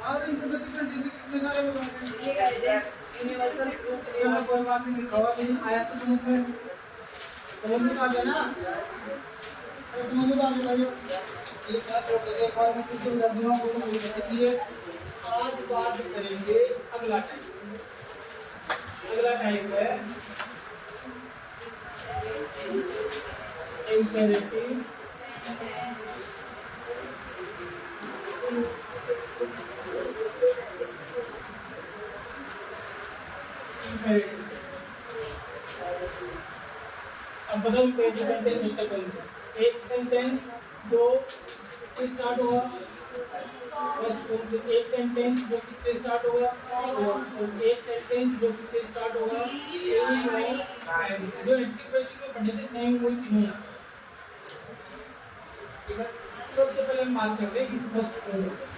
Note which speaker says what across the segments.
Speaker 1: और इंटरप्रिटेशन जैसे कितने सारे हो जाते हैं।
Speaker 2: ये गाइस यूनिवर्सल ट्रूथ
Speaker 1: चलो कोई बात नहीं, लिखा हुआ लेकिन आया तो समझ में, समझ में आ गया ना। अरे समझ में आ गया भाई। ये क्या छोड़ दे, एक बार मैं क्वेश्चन कर दूंगा वो तो मुझे देखिए। आज बात करेंगे अगला टाइप। अगला टाइप है इंपेरेटिव इंपेरेटिव। अब बताओ इंपेरेटिव सेंटेंस होता कौन सा? एक सेंटेंस जो किससे स्टार्ट होगा? फर्स्ट कौन से? एक सेंटेंस जो किससे स्टार्ट होगा? और एक सेंटेंस जो किससे स्टार्ट होगा? जो हिस्ट्री बेसिक में पढ़े थे सेम वही तीनों। ठीक है, सबसे पहले हम बात करते हैं इस फर्स्ट कौन होता है।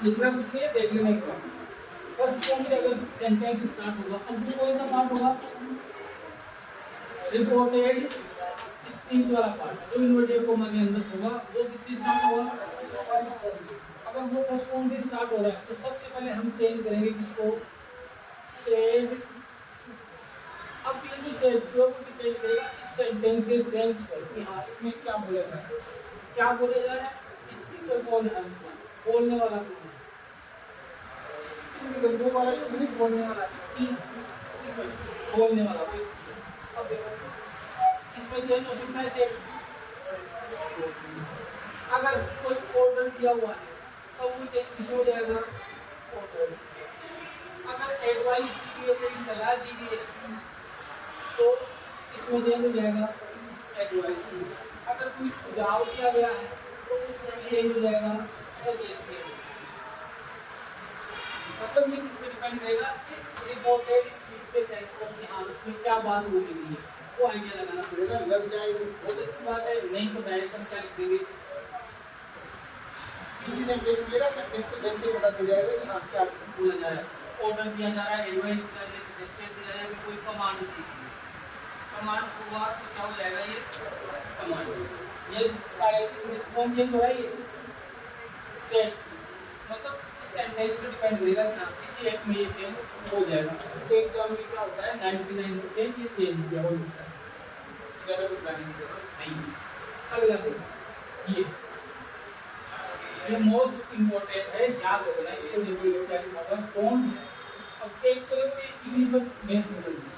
Speaker 1: लिखना कुछ नहीं है, देख लेना एक बार। फर्स्ट फॉर्म से अगर सेंटेंस स्टार्ट होगा, अब वो कौन सा पार्ट होगा? रिपोर्टेड स्पीच वाला पार्ट जो इन्वर्टेड कोमा के अंदर होगा, वो किससे स्टार्ट होगा? अगर वो फर्स्ट फॉर्म से स्टार्ट हो रहा है तो सबसे पहले हम चेंज करेंगे किसको? सेड। अब ये जो सेड को डिपेंड करेगा इस सेंटेंस के सेंस पर कि हाँ इसमें क्या बोला जा रहा है। क्या बोला जा रहा है? स्पीकर कौन है उसका? बोलने वाला कौन है? स्पीकर, वो वाला स्पीकर नहीं, बोलने वाला। स्पीकर बोलने वाला। अब देखो इसमें चेंज हो सकता है सेट। अगर कोई ऑर्डर दिया हुआ है तो वो चेंज किस हो जाएगा? ऑर्डर। अगर एडवाइस दी गई है, कोई सलाह दी गई है तो इसमें चेंज हो जाएगा एडवाइस। अगर कोई सुझाव दिया गया है तो उसमें चेंज हो जाएगा सजेशन। मतलब ये किस पे डिपेंड करेगा? इस रिपोर्टेड स्पीच के सेंस पर कि हाँ उसमें क्या बात बोली गई है, वो आइडिया लगाना पड़ेगा। लग जाए तो बहुत अच्छी बात है, नहीं तो डायरेक्ट हम क्या लिख देंगे? किसी सेंटेंस मिलेगा, सेंटेंस को देखते ही पता चल जाएगा कि हाँ क्या बोला जा रहा है। ऑर्डर दिया जा रहा है, एडवाइस दिया जा रहा है, सजेशन दिया जा रहा है, कोई कमांड दी गई है। कमांड होगा तो क्या हो जाएगा? ये कमांड। ये सारे इसमें कौन चेंज हो रहा है? ये सेट। मतलब सेंटेंस पे डिपेंड करेगा कि हाँ किसी एक में ये चेंज हो जाएगा। एक एग्जाम में क्या होता है 99% ये चेंज हो जाता है, ज़्यादा कुछ बनाने की जरूरत नहीं। अगला देखो, ये मोस्ट इम्पोर्टेंट है, याद रखना इसको। देखिए क्या लिखा हुआ है, कौन है। अब एक तरह से किसी पर बेस बदल दिया,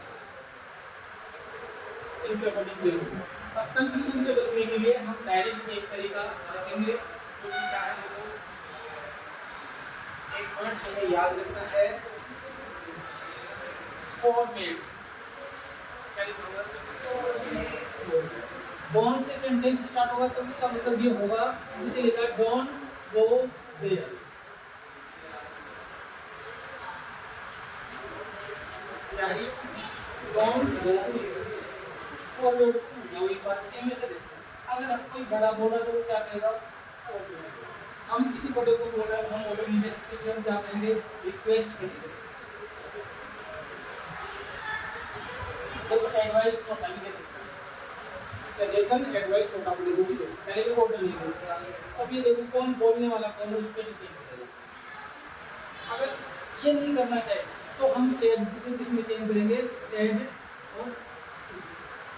Speaker 1: इनके अकॉर्डिंग चेंज। अब कंफ्यूजन से बचने के लिए हम डायरेक्ट एक तरीका रखेंगे जो कि क्या है, देखो एक वर्ड हमें याद रखना है, फॉर्मेट। क्या लिखा होगा? डोंट से सेंटेंस स्टार्ट होगा तो इसका मतलब ये होगा, इसे लिखा है डोंट गो देयर। क्या है? Don't go there. फॉरवर्ड जो एक बार इनमें से देखो, अगर कोई बड़ा बोल रहा है तो वो क्या कहेगा? हम किसी बड़े को बोल रहे हैं, हम ऑर्डर नहीं दे सकते, तो हम क्या कहेंगे? रिक्वेस्ट करेंगे। तो एडवाइस छोटा भी दे सकता है, सजेशन एडवाइस छोटा बड़े को भी दे सकता है, लेकिन ऑर्डर नहीं दे सकता। अब ये देखो कौन बोलने वाला कौन है, उस पर डिपेंड करेगा। अगर ये नहीं करना चाहिए तो हम सेड को किस में चेंज करेंगे? सेड। और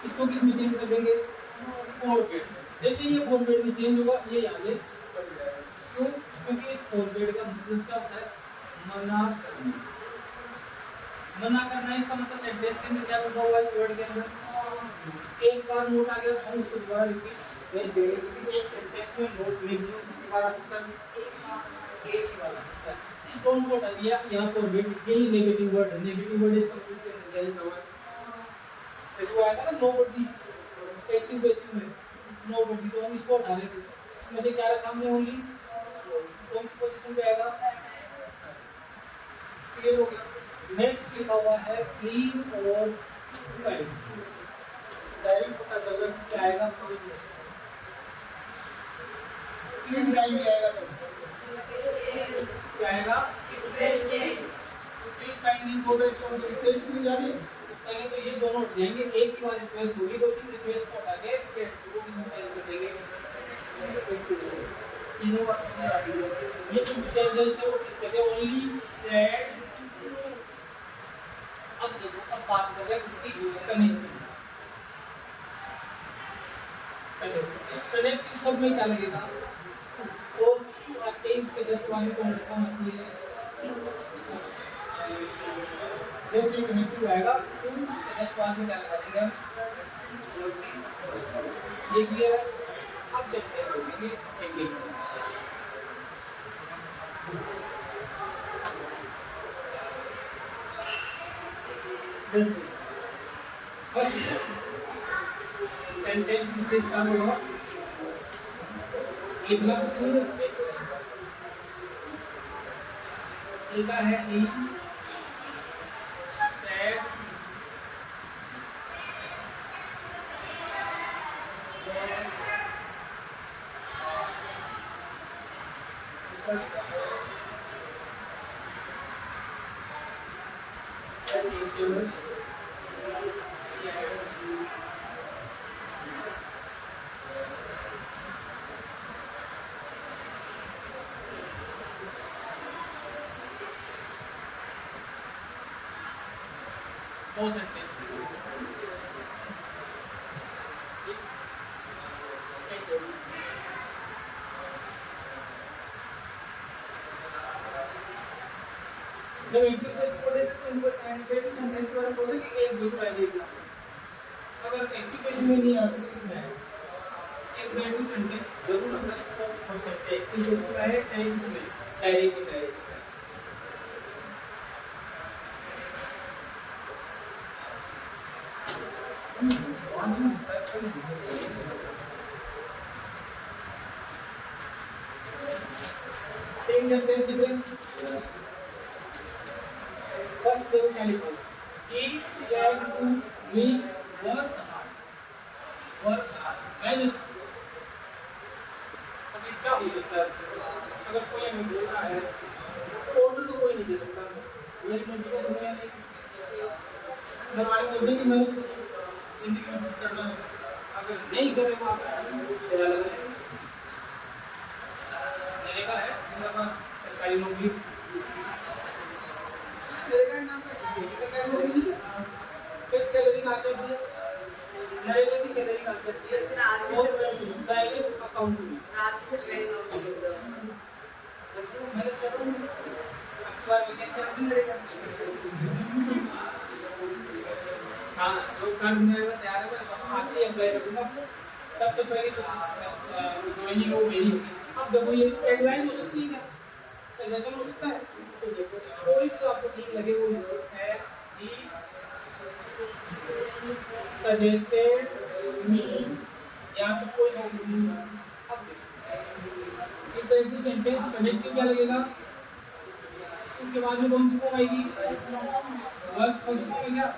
Speaker 1: इसको किस में चेंज कर देंगे? फॉरवर्ड। जैसे ये फॉरवर्ड में चेंज होगा, ये यहाँ से कट जाएगा। क्यों? क्योंकि इस फॉरवर्ड का मतलब क्या होता है? मना करना। मना करना, इसका मतलब सेंटेंस के अंदर क्या छुपा हुआ है? इस वर्ड के अंदर एक बार नोट आ गया, हम उसको दोबारा रिपीट नहीं देंगे, क्योंकि एक सेंटेंस में नोट मैक्सिमम कितनी बार आ सकता है? एक ही बार आ सकता है। इस डोंट को हटा दिया, यहाँ फॉरवर्ड, यही नेगेटिव वर्ड है। नेगेटिव वर्ड इसका मतलब इसके अंदर क्या लिखा हुआ है? जैसे वो आया था ना नोबडी, एक्टिव बेसिस में नोबडी, तो हम इसको हटा देते। इसमें से क्या रखा हमने? ओनली। कौन सी पोजीशन पे आएगा? क्लियर हो गया? नेक्स्ट लिखा हुआ है प्लीज और काइंड। डायरेक्ट पता चल रहा है क्या आएगा? प्लीज काइंड आएगा, तो क्या आएगा? प्लीज काइंड नहीं बोल रहे, इसको रिक्वेस्ट भी जा रही है। पहले तो ये दोनों हट जाएंगे, एक ही बार रिक्वेस्ट होगी, तो तीन रिक्वेस्ट को हटा के सेट को किसमें चेंज कर देंगे? तीनों बात समझ आ रही है। ये जो चेंजेस थे वो किसके थे? Only said. अब देखो, अब बात कर रहे हैं इसकी कनेक्ट सब में क्या लगेगा? और तेईस के जस्ट वाली कौन होती है? जैसे कनेक्टिव आएगा तो जस्ट बाद में क्या लगा देंगे? ये क्लियर है? अब सेट कर देंगे एक एक। फर्स्ट सेंटेंस किससे स्टार्ट होगा? इतना लिखा है ही सेड दो सेंटेंस जब इंटीग्रेशन पढ़े थे तो इनको एंड सेंटेंस के बारे में बोलते कि एक जरूर आएगा। अगर इंटीग्रेशन में नहीं आता तो इसमें एक नेगेटिव सेंटेंस जरूर अंदर हो सकते हैं। इंटीग्रेशन का है चाहे इसमें डायरेक्ट है। तीन सेंटेंस दिख रहे हैं। फर्स्ट देखो क्या लिखा है? He said to me, work hard. Work hard. मेहनत। अब ये क्या हो सकता है? अगर कोई हमें बोल रहा है, ऑर्डर तो कोई नहीं दे सकता। मेरी मर्जी को बोलना नहीं। घर वाले बोलते हैं कि मैं जिंदगी में कुछ करना है। अगर नहीं करे तो आप क्या लगेगा? मेरे का है जिंदाबाद सरकारी नौकरी। मेरे का नाम कैसे है? सरकारी नौकरी नहीं है। फिर सैलरी कहाँ से आती है? नरेगा की सैलरी कहाँ से आती है?
Speaker 2: फिर आगे
Speaker 1: और
Speaker 2: से
Speaker 1: डायरेक्ट अकाउंट में।
Speaker 2: आपकी से बैंक नौकरी होगा।
Speaker 1: मैंने कहा अखबार वैकेंसी आती नरेगा। हाँ, लोग कार्ड बनाएगा तैयार है, मेरे पास आखिरी अप्लाई करूँगा। सबसे पहले ज्वाइनिंग वो मेरी होगी। अब देखो ये एडवाइस हो सकती है क्या? सजेशन हो सकता है? तो देखो कोई भी तो आपको ठीक लगे वो है ही सजेस्टेड मी या तो कोई नहीं। अब देखो इंपरेटिव सेंटेंस कनेक्टिव क्या लगेगा? उसके बाद में कौन सी फॉर्म आएगी? वर्क फर्स्ट फॉर्म है क्या?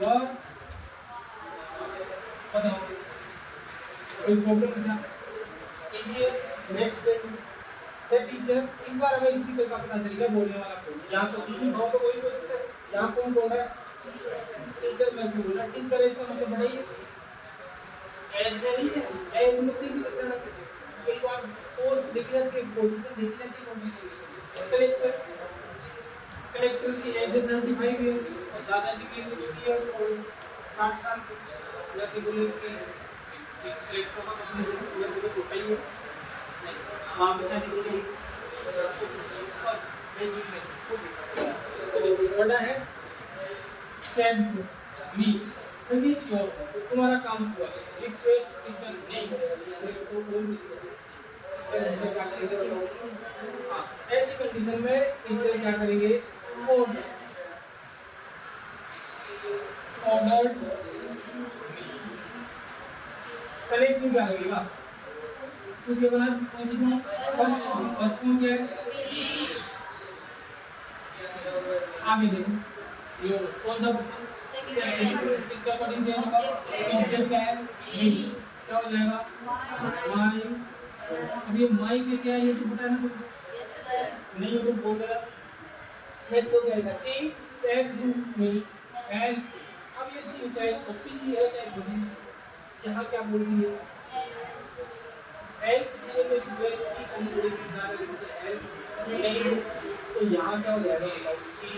Speaker 1: वर्क बताओ कोई प्रॉब्लम है क्या? कीजिए नेक्स्ट द टीचर। इस बार हमें स्पीकर का पता चल गया बोलने वाला कौन। यहाँ तो तीन ही भाव तो कोई बोल सकता है। यहाँ कौन बोल रहा है? टीचर में से बोल रहा है। टीचर इसका मतलब बड़ा ही एज में नहीं है। एज में तीन बच्चा ना कई बार पोस्ट डिक्लेयर की पोजीशन देखी जाती है। कौन सी पोजीशन? कलेक्टर। कलेक्टर की एज 95 इयर्स और दादाजी की 60 इयर्स और 60 साल की। या कि बोले कि कलेक्टर का तो अपने से छोटा ही है। मां बता दी गई बड़ा है सेंड मी फिनिश योर तुम्हारा काम हुआ। रिक्वेस्ट टीचर नहीं रिक्वेस्ट को बोल टीचर क्या करेंगे? हाँ, ऐसी कंडीशन में टीचर क्या करेंगे? ऑर्डर ऑर्डर कलेक्ट भी क्या लगेगा? उसके बाद कौन सी था? फर्स्ट में क्या है? आगे देखो ये कौन सा इसका अकॉर्डिंग चेंज होगा। ऑब्जेक्ट क्या है? मी। क्या हो जाएगा? माई। अब ये माई कैसे आई ये तो बताना तुम नहीं हो तो बोल देना। नेक्स्ट हो जाएगा C said to me and. अब ये सी चाहे छोटी सी है चाहे बड़ी सी, यहाँ क्या बोल रही है? हेल्प चाहिए तो रिक्वेस्ट की करनी पड़ेगी ध्यान रखिए से हेल्प नहीं तो यहाँ क्या हो जाएगा बताओ सी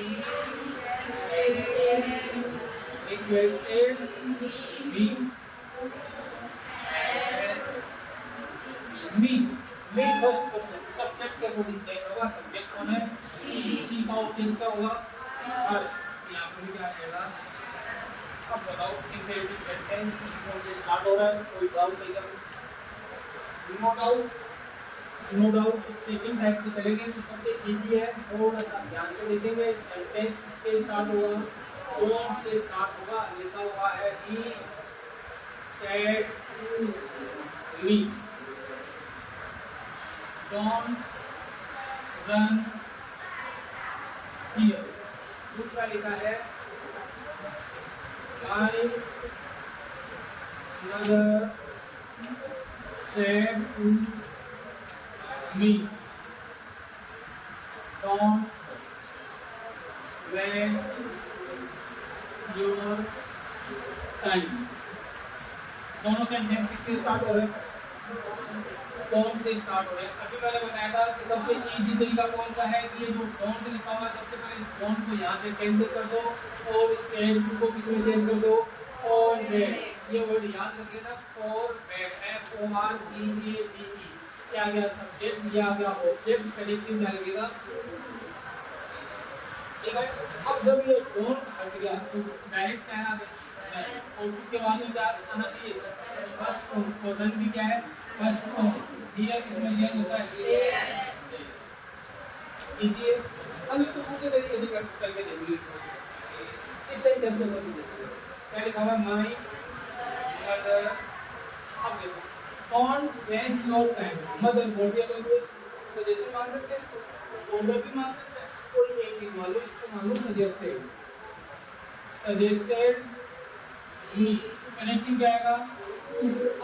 Speaker 1: रिक्वेस्टेड मी मी फर्स्ट पर्सन सब्जेक्ट के अकॉर्डिंग चेंज होगा सब्जेक्ट कौन है सी का ऑब्जेक्ट क्या होगा हर यहाँ पर क्या आ जाएगा अब बताओ इंपेरेटिव सेंटेंस किस फॉर्म से स्टार्ट हो रहा है कोई डाउट नहीं है नो डाउट सेकंड टाइप पे चलेंगे तो सबसे इजी है थोड़ा सा ध्यान से देखेंगे सेंटेंस किससे स्टार्ट होगा कौन से स्टार्ट होगा लिखा हुआ है he said me don't run here दूसरा लिखा है My mother said to me, don't waste your time. दोनों सेंटेंस किससे स्टार्ट हो रहे हैं कौन से स्टार्ट हो रहे हैं अभी मैंने बताया था कि सबसे इजी तरीका कौन सा है कि ये जो डोंट लिखा हुआ है सबसे पहले इस डोंट को यहाँ से कैंसिल कर दो और सेड को किसमें चेंज कर दो और रेड ये वर्ड याद रख लेना फॉर बेड FOREADE क्या आ गया सब्जेक्ट ये आ गया ऑब्जेक्ट कनेक्टिव क्या लगेगा ठीक है अब जब ये डोंट हट गया तो डायरेक्ट क्या आ गया और के बाद में क्या आना चाहिए फर्स्ट फॉर रन भी क्या है फर्स्ट फॉर्म हियर किसमें चेंज होता है कीजिए अब इसको दूसरे तरीके से करके देखिए इस सेंटेंस को देखिए क्या लिखा हुआ है माय मदर अब देखो don't waste your time mother बोल दिया तो सजेशन मांग सकते हैं इसको ऑर्डर भी मांग सकते हैं कोई एक चीज मान लो इसको मान लो सजेस्टेड मी कनेक्टिंग क्या आएगा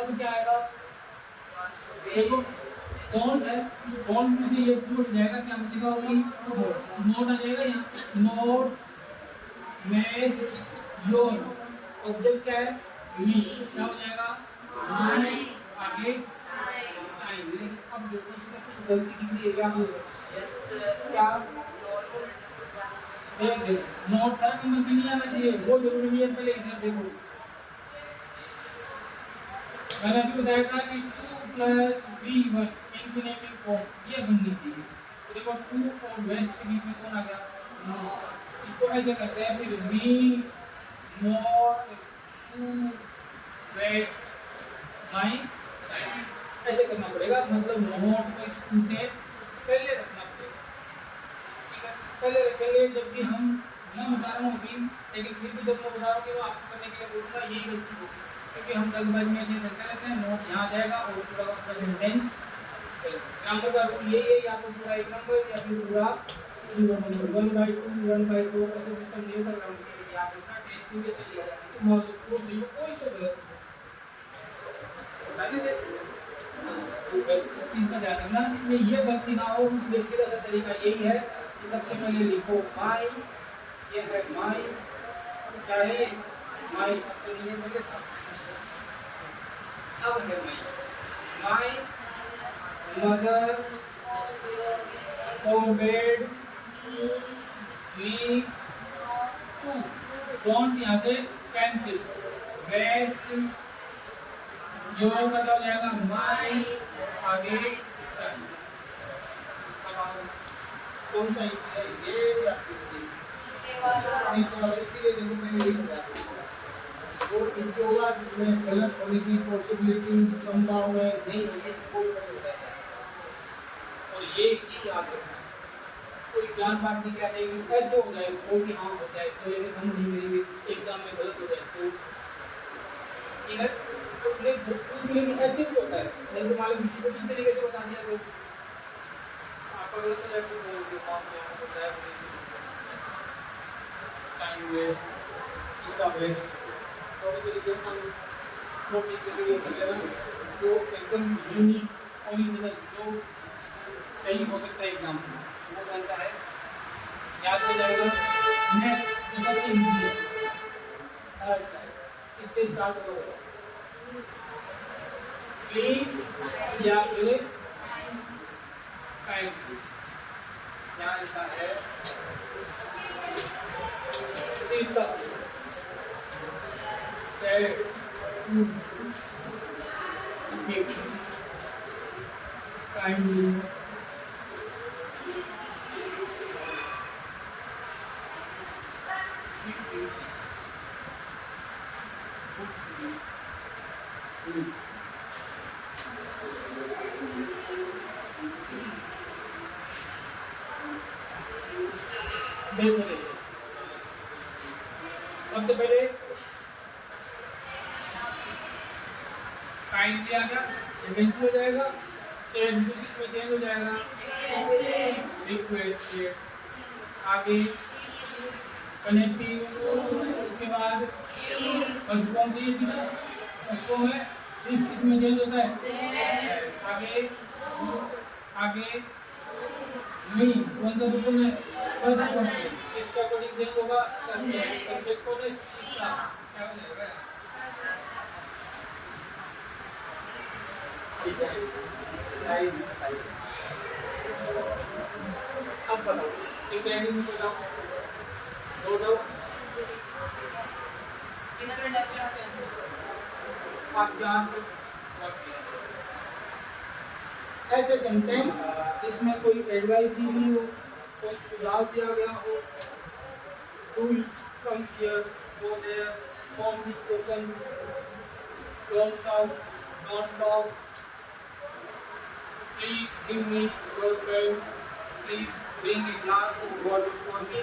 Speaker 1: अब क्या आएगा देखो डोंट है इस डोंट में से ये टूट जाएगा क्या बचेगा ओनली नोट आ जाएगा यहाँ नोट वेस्ट योर ऑब्जेक्ट क्या है मी क्या हो जाएगा आगे टाइम लेकिन अब देखो इसमें कुछ गलती दिख रही है क्या क्या देख नोट थर्ड नंबर पे नहीं आना चाहिए वो जरूरी नहीं है पहले इधर देखो मैंने अभी बताया था कि 2 + V1 इंफिनिटिव फॉर्म ये बननी चाहिए तो देखो 2 और वेस्ट के बीच में कौन आ गया इसको कैसे करते हैं फिर मी मोर 2 वेस्ट माई ऐसे करना पड़ेगा मतलब नोट को इस 2 से पहले रखना पड़ेगा ठीक है पहले रखेंगे जबकि हम मैं बता रहा हूँ अभी लेकिन फिर भी जब मैं बता रहा हूँ कि वो आपको करने के लिए बोलूँगा यही गलती होगी क्योंकि हम जल्दबाजी में ऐसे करते रहते हैं नोट यहाँ जाएगा और पूरा अपना सेंटेंस ग्रामर का रूल यही है या तो पूरा एक नंबर या फिर पूरा 1/2 1/2 ऐसे सिस्टम नहीं होता ग्रामर के लिए आप अपना टेस्ट में से लिया जाता है तो वो सही कोई तो गलत बताने से तो बस इस चीज का ध्यान रखना इसमें ये गलती ना हो इसलिए सीधा सा तरीका यही है कि सबसे पहले लिखो माय ये है माय क्या है माय तो ये पहले अब है my mother forbade me to don't यहाँ से कैंसिल वेस्ट योर का हो जाएगा माय आगे कौन सा है ये या फिर नीचे वाला इसीलिए देखो मैंने यही बताया वो नीचे होगा जिसमें गलत होने की पॉसिबिलिटी संभावना नहीं होगी कोई होता है और ये की याद रखना कोई ज्ञान बांटने की आ जाएगी ऐसे हो जाएगा वो कि हाँ हो जाए तो अगर हम नहीं करेंगे एग्जाम में गलत हो जाए तो ठीक है तो कुछ लेकिन ऐसे भी होता है नहीं तो मालूम किसी को इस तरीके से बता दिया तो आपका गलत हो जाए तो वो काम में होता है टाइम वेस्ट इसका वेस्ट तो तरीके से हम जो तरीके से ये कर लेना जो एकदम यूनिक ओरिजिनल जो सही हो सकता है एग्जाम में वो कौन सा है याद हो जाएगा नेक्स्ट जो सबसे इजी है थर्ड टाइप इससे स्टार्ट होगा प्लीज या फिर काइंडली। यहाँ लिखा है शीतल said him kindly देखो सबसे पहले काइंडली आ गया, सेकंड हो जाएगा, सेकंड किसमें चेंज हो जाएगा, रिक्वेस्टेड। आगे कनेक्टिव, उसके बाद फर्स्ट फॉर्म चाहिए थी ना, फर्स्ट फॉर्म है, इस किसमें चेंज होता है, आगे आगे मी कौन सा पर्सन है, फर्स्ट फॉर्म, इसका अकॉर्डिंग चेंज होगा सब्जेक्ट, सब्जेक्ट को ना सीखा क्या हो जाएगा। ठीक है, अब बताओ एक रेडी में बताओ, दो दो आप जान ऐसे सेंटेंस जिसमें कोई एडवाइस दी गई हो, कोई सुझाव दिया गया हो, do come here, go there, form this question, don't shout, don't talk, please give me your pen, please bring a glass of water for me।